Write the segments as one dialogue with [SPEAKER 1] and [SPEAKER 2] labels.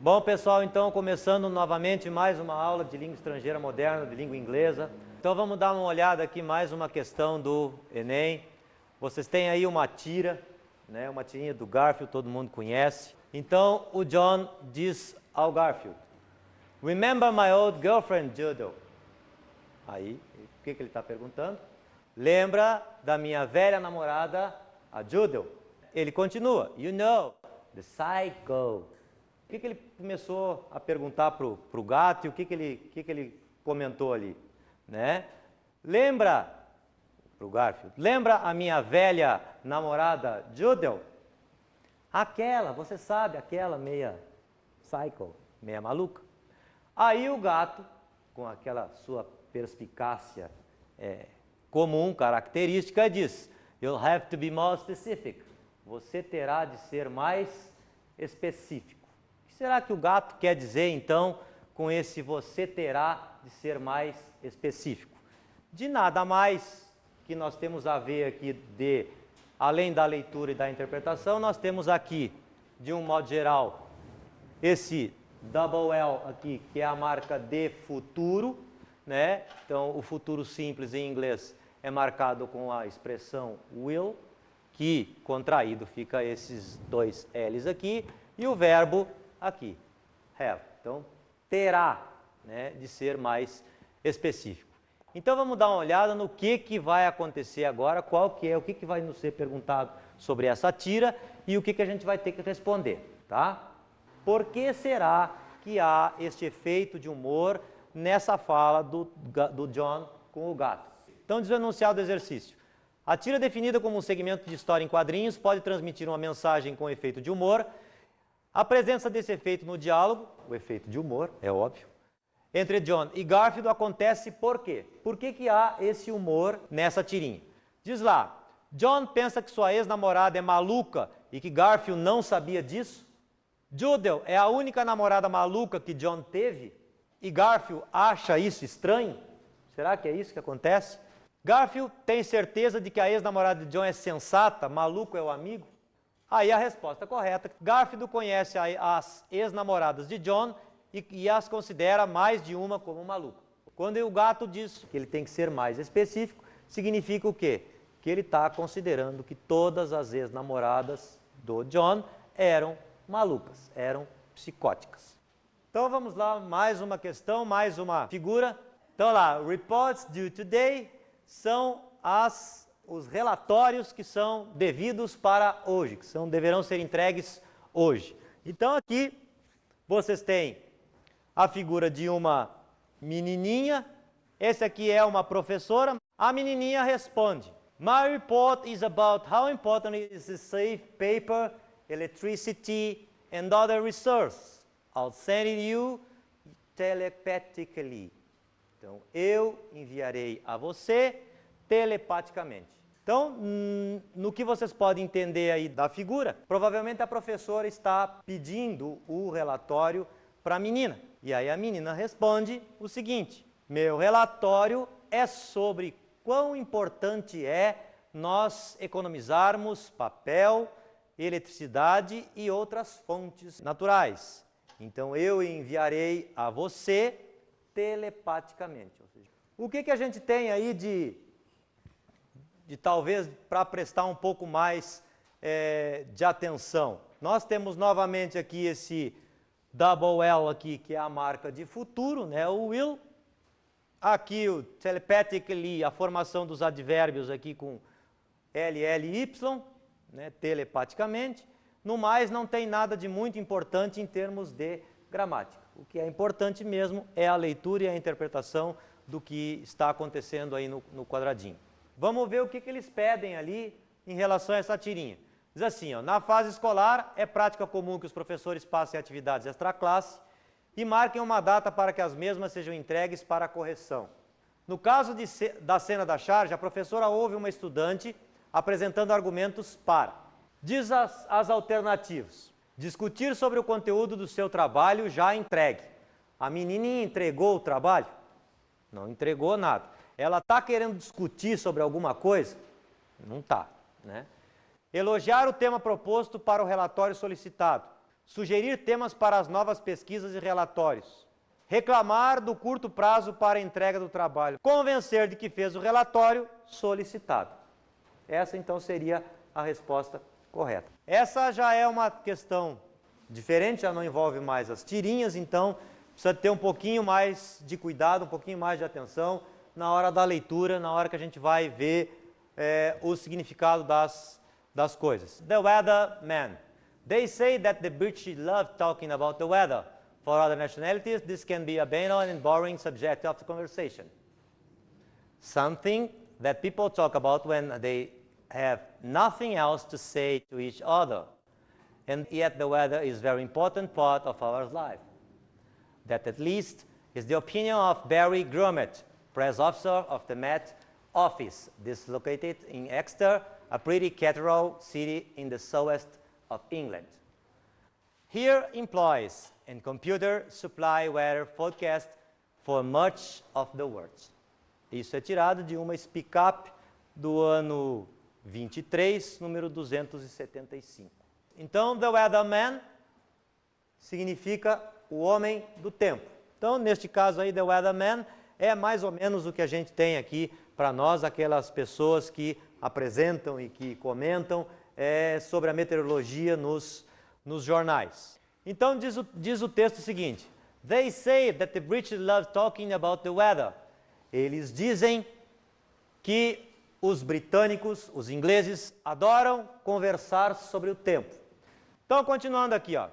[SPEAKER 1] Bom, pessoal, então, começando novamente mais uma aula de língua estrangeira moderna, de língua inglesa. Então, vamos dar uma olhada aqui mais uma questão do Enem. Vocês têm aí uma tira, né? Uma tirinha do Garfield, todo mundo conhece. Então, o John diz ao Garfield, "Remember my old girlfriend, Judel?" Aí, o que ele está perguntando? Lembra da minha velha namorada, a Judel? Ele continua, "You know, the psycho." O que ele começou a perguntar para o gato e o que ele comentou ali? Né? Lembra, para o Garfield, lembra a minha velha namorada Judel? Aquela, você sabe, aquela meia psycho, meia maluca. Aí o gato, com aquela sua perspicácia comum, característica, diz, "You'll have to be more specific." Você terá de ser mais específico. O que será que o gato quer dizer, então, com esse você terá de ser mais específico? De nada mais que nós temos a ver aqui além da leitura e da interpretação, nós temos aqui, de um modo geral, esse double L aqui, que é a marca de futuro, né? Então, o futuro simples em inglês é marcado com a expressão will, que contraído fica esses dois L's aqui, e o verbo aqui, have. Então, terá, né, de ser mais específico. Então, vamos dar uma olhada no que vai acontecer agora, o que vai nos ser perguntado sobre essa tira e o que a gente vai ter que responder, tá? Por que será que há este efeito de humor nessa fala do John com o gato? Então, diz o enunciado do exercício. A tira definida como um segmento de história em quadrinhos pode transmitir uma mensagem com efeito de humor. A presença desse efeito no diálogo, o efeito de humor, é óbvio, entre John e Garfield acontece por quê? Por que há esse humor nessa tirinha? Diz lá, John pensa que sua ex-namorada é maluca e que Garfield não sabia disso? Judel é a única namorada maluca que John teve e Garfield acha isso estranho? Será que é isso que acontece? Garfield tem certeza de que a ex-namorada de John é sensata, maluco é o amigo? Aí a resposta correta, Garfield conhece as ex-namoradas de John e as considera mais de uma como maluca. Quando o gato diz que ele tem que ser mais específico, significa o quê? Que ele está considerando que todas as ex-namoradas do John eram malucas, eram psicóticas. Então vamos lá, mais uma questão, mais uma figura. Então lá, reports due today são os relatórios que são devidos para hoje, que deverão ser entregues hoje. Então aqui vocês têm a figura de uma menininha, esse aqui é uma professora, a menininha responde, "My report is about how important it is to save paper, electricity and other resources. I'll send it you telepathically." Então, eu enviarei a você telepaticamente. Então, no que vocês podem entender aí da figura, provavelmente a professora está pedindo o relatório para a menina. E aí a menina responde o seguinte, meu relatório é sobre quão importante é nós economizarmos papel, eletricidade e outras fontes naturais. Então, eu enviarei a você telepaticamente. Ou seja, o que a gente tem aí de talvez para prestar um pouco mais de atenção? Nós temos novamente aqui esse double L aqui, que é a marca de futuro, né, o will. Aqui o telepathically, a formação dos advérbios aqui com LLY, né, telepaticamente. No mais, não tem nada de muito importante em termos de gramática. O que é importante mesmo é a leitura e a interpretação do que está acontecendo aí no quadradinho. Vamos ver o que eles pedem ali em relação a essa tirinha. Diz assim, ó, na fase escolar é prática comum que os professores passem atividades extra-classe e marquem uma data para que as mesmas sejam entregues para correção. No caso da cena da charge, a professora ouve uma estudante apresentando argumentos para. Diz as alternativas. Discutir sobre o conteúdo do seu trabalho já entregue. A menininha entregou o trabalho? Não entregou nada. Ela está querendo discutir sobre alguma coisa? Não está, né? Elogiar o tema proposto para o relatório solicitado. sugerir temas para as novas pesquisas e relatórios, reclamar do curto prazo para a entrega do trabalho, convencer de que fez o relatório solicitado. Essa então seria a resposta correta. Essa já é uma questão diferente, já não envolve mais as tirinhas, então precisa ter um pouquinho mais de cuidado, um pouquinho mais de atenção na hora da leitura, na hora que a gente vai ver o significado das coisas. The weatherman. They say that the British love talking about the weather. For other nationalities, this can be a banal and boring subject of the conversation. Something that people talk about when they have nothing else to say to each other. And yet the weather is a very important part of our life. That at least is the opinion of Barry Grummet, press officer of the Met Office, dislocated in Exeter, a pretty cathedral city in the southwest of England. Here employs and computer supply weather forecast for much of the world. Isso é tirado de uma speak-up do ano 23, número 275. Então, the weatherman significa o homem do tempo. Então, neste caso aí, the weatherman é mais ou menos o que a gente tem aqui para nós, aquelas pessoas que apresentam e que comentam sobre a meteorologia nos jornais. Então, diz o texto seguinte: They say that the British love talking about the weather. Eles dizem que os britânicos, os ingleses, adoram conversar sobre o tempo. Então, continuando aqui, ó.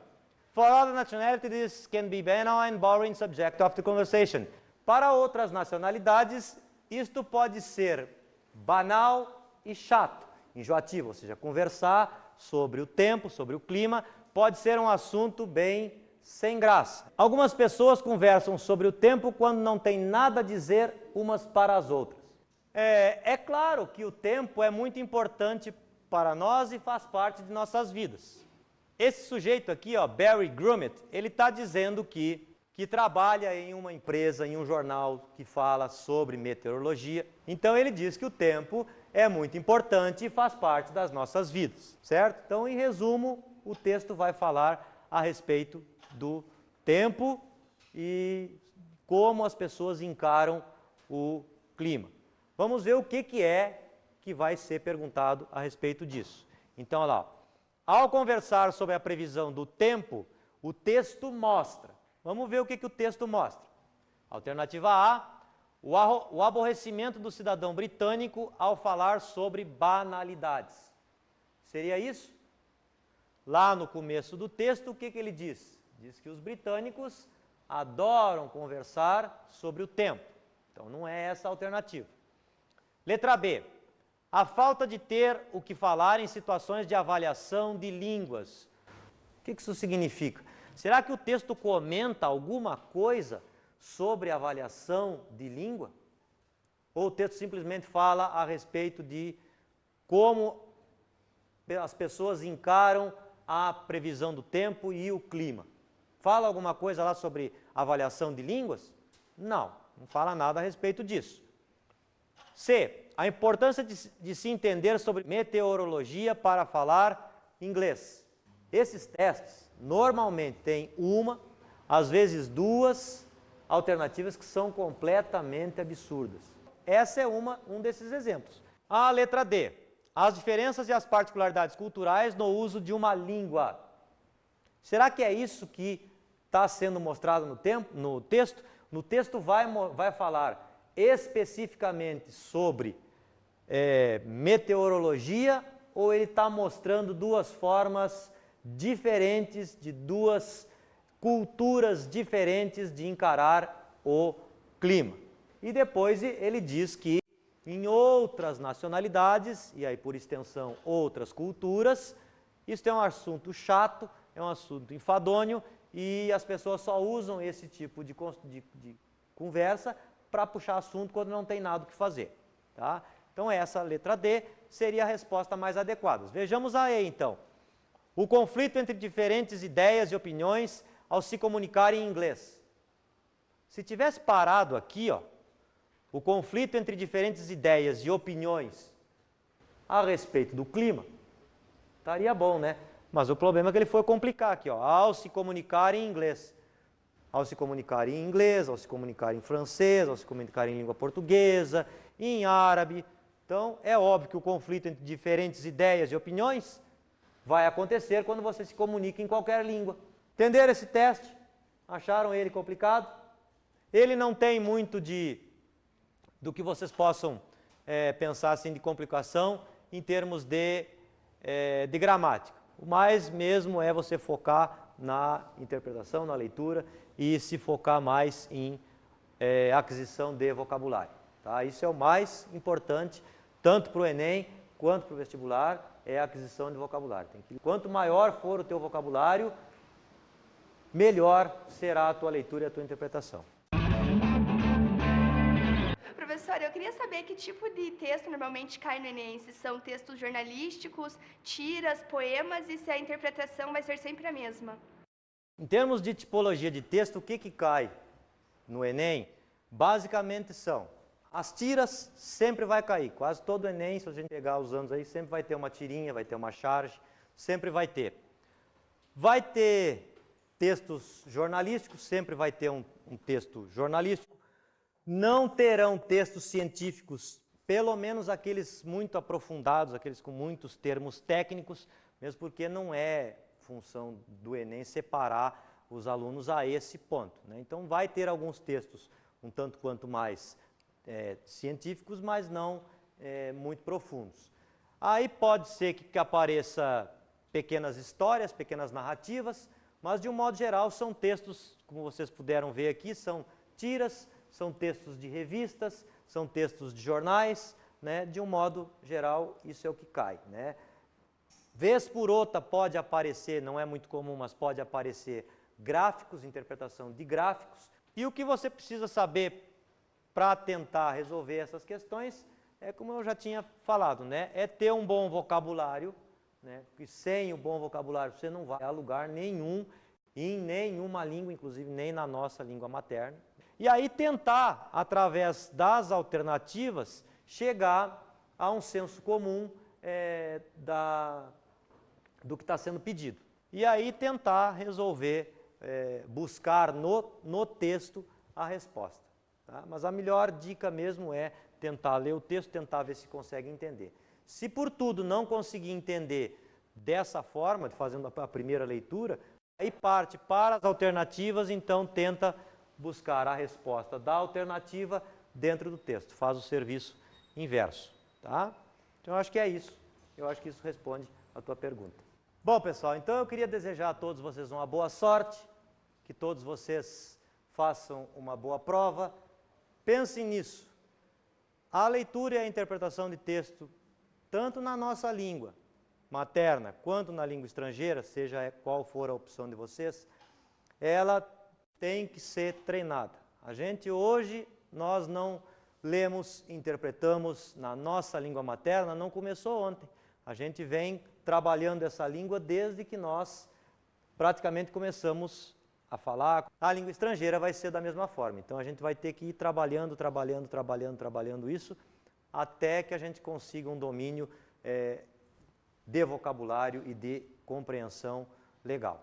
[SPEAKER 1] For other nationalities, this can be banal and boring subject of the conversation. Para outras nacionalidades, isto pode ser banal e chato, enjoativo, ou seja, conversar sobre o tempo, sobre o clima, pode ser um assunto bem sem graça. Algumas pessoas conversam sobre o tempo quando não tem nada a dizer umas para as outras. É claro que o tempo é muito importante para nós e faz parte de nossas vidas. Esse sujeito aqui, ó, Barry Grummet, ele está dizendo que trabalha em uma empresa, em um jornal que fala sobre meteorologia. Então ele diz que o tempo é muito importante e faz parte das nossas vidas, certo? Então, em resumo, o texto vai falar a respeito do tempo e como as pessoas encaram o clima. Vamos ver o que vai ser perguntado a respeito disso. Então, olha lá. Ao conversar sobre a previsão do tempo, o texto mostra. Vamos ver o que o texto mostra. Alternativa A, o aborrecimento do cidadão britânico ao falar sobre banalidades. Seria isso? Lá no começo do texto, o que ele diz? Diz que os britânicos adoram conversar sobre o tempo. Então, não é essa a alternativa. Letra B. A falta de ter o que falar em situações de avaliação de línguas. O que isso significa? Será que o texto comenta alguma coisa sobre avaliação de língua? Ou o texto simplesmente fala a respeito de como as pessoas encaram a previsão do tempo e o clima? Fala alguma coisa lá sobre avaliação de línguas? Não fala nada a respeito disso. C. A importância de se entender sobre meteorologia para falar inglês. Esses testes normalmente têm uma, às vezes duas, alternativas que são completamente absurdas. Essa é um desses exemplos. A letra D. As diferenças e as particularidades culturais no uso de uma língua. Será que é isso que está sendo mostrado no texto? No texto vai falar especificamente sobre meteorologia, ou ele está mostrando duas formas diferentes, de duas culturas diferentes de encarar o clima? E depois ele diz que em outras nacionalidades, e aí por extensão outras culturas, isso é um assunto chato, é um assunto enfadonho, e as pessoas só usam esse tipo de conversa para puxar assunto quando não tem nada o que fazer. Tá? Então essa letra D seria a resposta mais adequada. Vejamos a E então. O conflito entre diferentes ideias e opiniões ao se comunicar em inglês. Se tivesse parado aqui, ó, o conflito entre diferentes ideias e opiniões a respeito do clima, estaria bom, né? Mas o problema é que ele foi complicar aqui, ó, ao se comunicar em inglês. Ao se comunicar em inglês, ao se comunicar em francês, ao se comunicar em língua portuguesa, em árabe. Então, é óbvio que o conflito entre diferentes ideias e opiniões vai acontecer quando você se comunica em qualquer língua. Entenderam esse teste? Acharam ele complicado? Ele não tem muito do que vocês possam pensar assim de complicação em termos de gramática. O mais mesmo é você focar na interpretação, na leitura e se focar mais em aquisição de vocabulário. Tá? Isso é o mais importante, tanto para o Enem quanto para o vestibular, é a aquisição de vocabulário. Quanto maior for o teu vocabulário, melhor será a tua leitura e a tua interpretação.
[SPEAKER 2] Professor, eu queria saber que tipo de texto normalmente cai no Enem, se são textos jornalísticos, tiras, poemas e se a interpretação vai ser sempre a mesma.
[SPEAKER 1] Em termos de tipologia de texto, o que cai no Enem? Basicamente são as tiras, sempre vai cair, quase todo Enem, se a gente pegar os anos aí, sempre vai ter uma tirinha, vai ter uma charge, sempre vai ter. Vai ter textos jornalísticos, sempre vai ter um texto jornalístico. Não terão textos científicos, pelo menos aqueles muito aprofundados, aqueles com muitos termos técnicos, mesmo porque não é função do Enem separar os alunos a esse ponto, né? Então vai ter alguns textos um tanto quanto mais científicos, mas não muito profundos. Aí pode ser que apareça pequenas histórias, pequenas narrativas, mas de um modo geral são textos, como vocês puderam ver aqui, são tiras, são textos de revistas, são textos de jornais, né? De um modo geral, isso é o que cai, né? Vez por outra pode aparecer, não é muito comum, mas pode aparecer gráficos, interpretação de gráficos. E o que você precisa saber para tentar resolver essas questões é, como eu já tinha falado, né? É ter um bom vocabulário, né? Porque sem o bom vocabulário você não vai a lugar nenhum, em nenhuma língua, inclusive nem na nossa língua materna. E aí tentar, através das alternativas, chegar a um senso comum do que está sendo pedido. E aí tentar resolver, buscar no texto a resposta. Tá? Mas a melhor dica mesmo é tentar ler o texto, tentar ver se consegue entender. Se por tudo não conseguir entender dessa forma, fazendo a primeira leitura, aí parte para as alternativas, então tenta buscar a resposta da alternativa dentro do texto, faz o serviço inverso. Tá? Então eu acho que é isso, eu acho que isso responde a tua pergunta. Bom pessoal, então eu queria desejar a todos vocês uma boa sorte, que todos vocês façam uma boa prova. Pensem nisso, a leitura e a interpretação de texto, tanto na nossa língua materna quanto na língua estrangeira, seja qual for a opção de vocês, ela tem que ser treinada. A gente hoje, nós não lemos, interpretamos na nossa língua materna, não começou ontem. A gente vem trabalhando essa língua desde que nós praticamente começamos a falar. A língua estrangeira vai ser da mesma forma. Então a gente vai ter que ir trabalhando isso, até que a gente consiga um domínio de vocabulário e de compreensão legal.